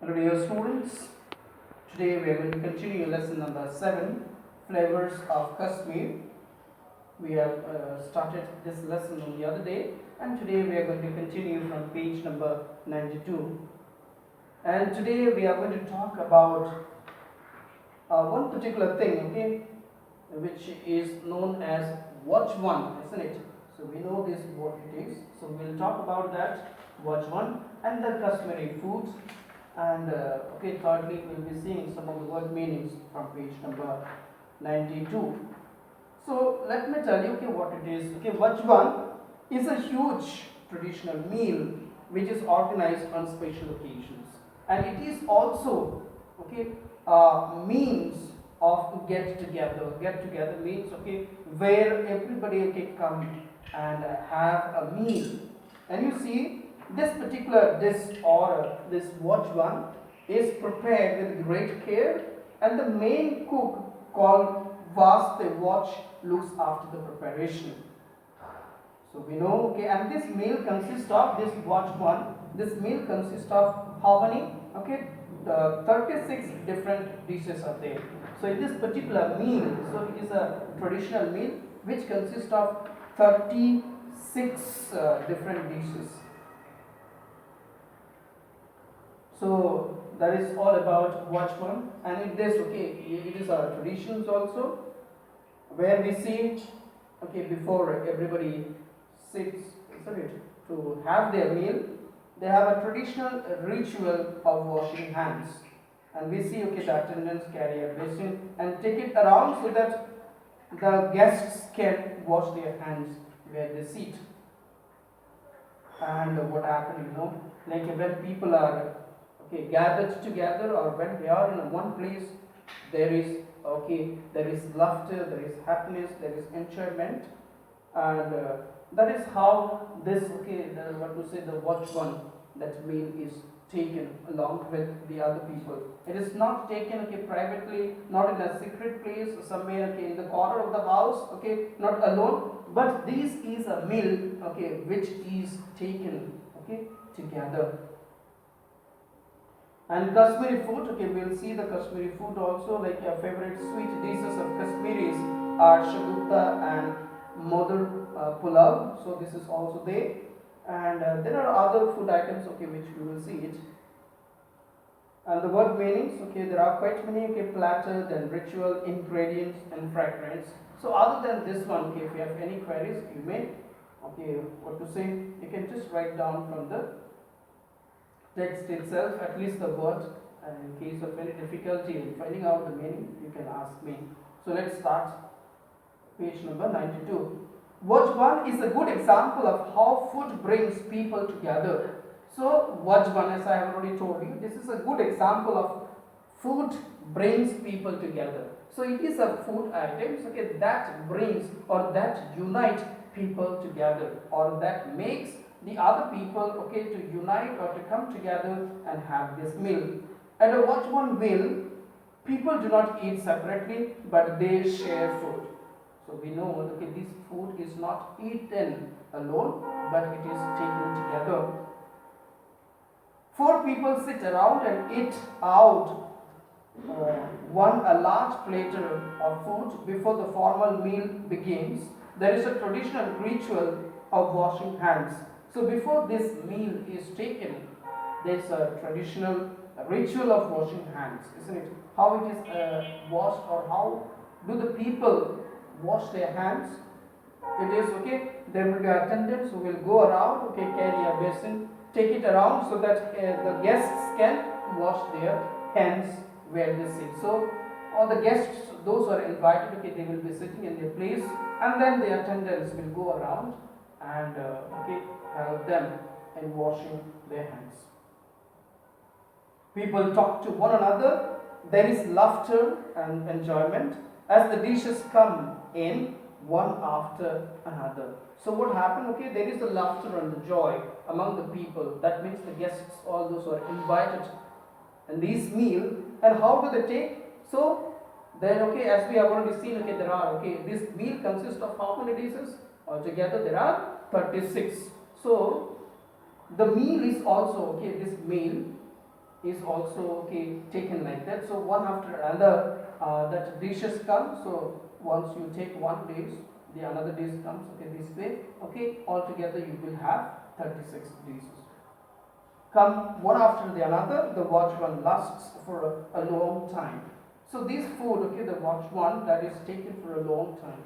Hello dear students, today we are going to continue lesson number 7, Flavors of Kashmir. We have started this lesson on the other day, and today we are going to continue from page number 92. And today we are going to talk about one particular thing, okay, which is known as watch one, isn't it? So we know this what it is. So we'll talk about that watch one and the Kashmiri foods. And okay, thirdly, we'll be seeing some of the word meanings from page number 92. So let me tell you okay, what it is. Okay, Vajwan is a huge traditional meal which is organized on special occasions, and it is also okay means of get together. Get together means okay where everybody okay come and have a meal. And you see this particular dish or this Vajwan is prepared with great care, and the main cook called Vaste Watch looks after the preparation. So we know, okay, and this meal consists of this watch one. This meal consists of how many? Okay, 36 different dishes are there. So in this particular meal, so it is a traditional meal which consists of 36 different dishes. So that is all about watch one, and in this, okay, it is our traditions also, where we see, okay, before everybody sits, isn't it, to have their meal, they have a traditional ritual of washing hands, and we see, okay, the attendants carry a basin and take it around so that the guests can wash their hands where they sit. And what happened, like when people are okay gathered together, or when they are in one place, there is okay, there is laughter, there is happiness, there is enjoyment, and that is how this okay what to say the watch one, that meal is taken along with the other people. It is not taken okay privately, not in a secret place somewhere okay in the corner of the house, okay, not alone, but this is a meal okay which is taken okay together. And Kashmiri food, okay, we'll see the Kashmiri food also, like your favorite sweet dishes of Kashmiris are shagutta and modar pulao. So this is also there, and there are other food items, okay, which we will see it. And the word meanings, okay, there are quite many, okay, platter, then ritual, ingredients, and fragrance. So other than this one, okay, if you have any queries, you may, okay, what to say, you can just write down from the text itself, at least the word, and in case of any difficulty in finding out the meaning, you can ask me. So let's start page number 92. Vajwan is a good example of how food brings people together. So Vajwan, as I have already told you, this is a good example of food brings people together. So it is a food item okay, that brings or that unite people together, or that makes the other people okay to unite or to come together and have this meal. At a Vajwan meal, people do not eat separately, but they share food. So we know okay, this food is not eaten alone, but it is taken together. Four people sit around and eat out one a large platter of food before the formal meal begins. There is a traditional ritual of washing hands. So before this meal is taken, there is a traditional ritual of washing hands, isn't it? How it is washed, or how do the people wash their hands? It is okay. There will be attendants who will go around, okay, carry a basin, take it around so that the guests can wash their hands where they sit. So all the guests, those who are invited, okay, they will be sitting in their place, and then the attendants will go around and okay help them in washing their hands. People talk to one another. There is laughter and enjoyment as the dishes come in one after another. So what happened? Okay, there is the laughter and the joy among the people. That means the guests, all those who are invited in this meal. And how do they take? So then okay, as we have already seen, okay, there are okay, this meal consists of how many dishes? Altogether there are 36. So the meal is also okay, this meal is also okay taken like that. So one after another that dishes come. So once you take one dish, the another dish comes, okay, this way, okay, altogether you will have 36 dishes. Come one after the another, the watch one lasts for a long time. So this food, okay, the watch one that is taken for a long time.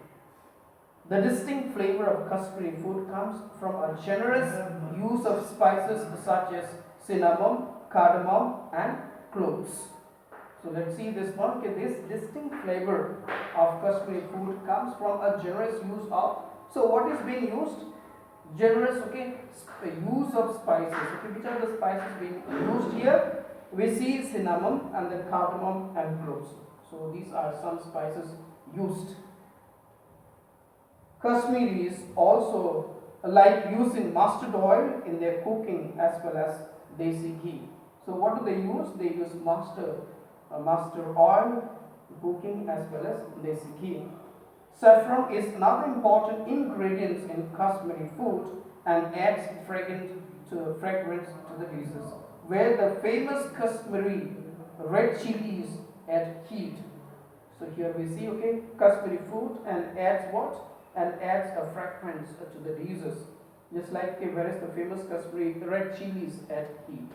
The distinct flavor of customary food comes from a generous use of spices such as cinnamon, cardamom, and cloves. So let's see this one. Okay, this distinct flavor of customary food comes from a generous use of. So what is being used? Generous, okay, use of spices. Okay, which are the spices being used here? We see cinnamon and then cardamom and cloves. So these are some spices used. Kashmiris also like using mustard oil in their cooking as well as desi ghee. So what do they use? They use mustard oil cooking as well as desi ghee. Saffron is another important ingredient in Kashmiri food and adds fragrance to the dishes. Where the famous Kashmiri red chilies add heat. So here we see, okay, Kashmiri food and adds what? And adds a fragrance to the dishes. Just like, okay, where is the famous Kashmiri red chilies add heat.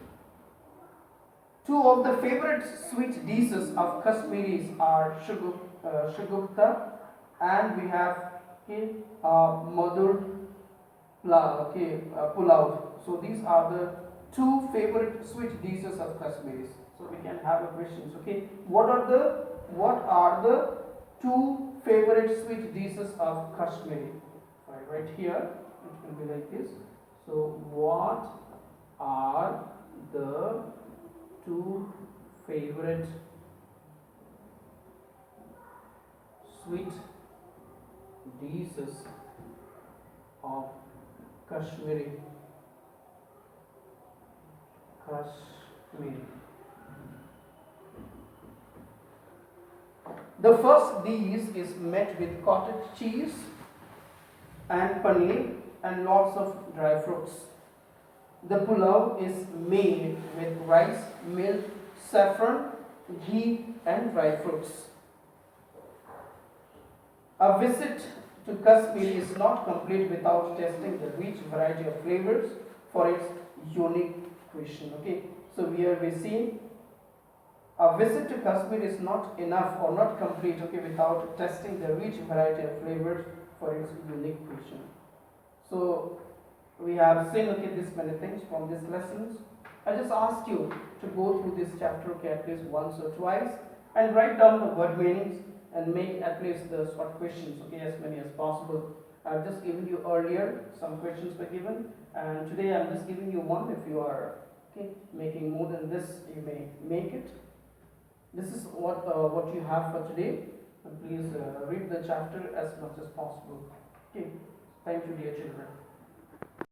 Two of the favorite sweet dishes of Kashmiris are shugufta and we have, okay, madur pulao. So these are the two favorite sweet dishes of Kashmiris. So we can have a questions. Okay, what are the two favorite sweet dishes of Kashmiri? Right here it will be like this. So what are the two favorite sweet dishes of Kashmiri? The first dish is made with cottage cheese and paneer and lots of dry fruits. The pulao is made with rice, milk, saffron, ghee and dry fruits. A visit to Kashmir is not complete without tasting the rich variety of flavors for its unique cuisine. Okay, so here we see a visit to Kashmir is not enough or not complete, okay, without testing the rich variety of flavors for its unique cuisine. So we have seen, okay, this many things from these lessons. I just ask you to go through this chapter, okay, at least once or twice and write down the word meanings and make at least the short questions, okay, as many as possible. I've just given you earlier some questions were given and today I'm just giving you one. If you are, okay, making more than this, you may make it. This is what you have for today. Please read the chapter as much as possible. Okay, thank you, dear children.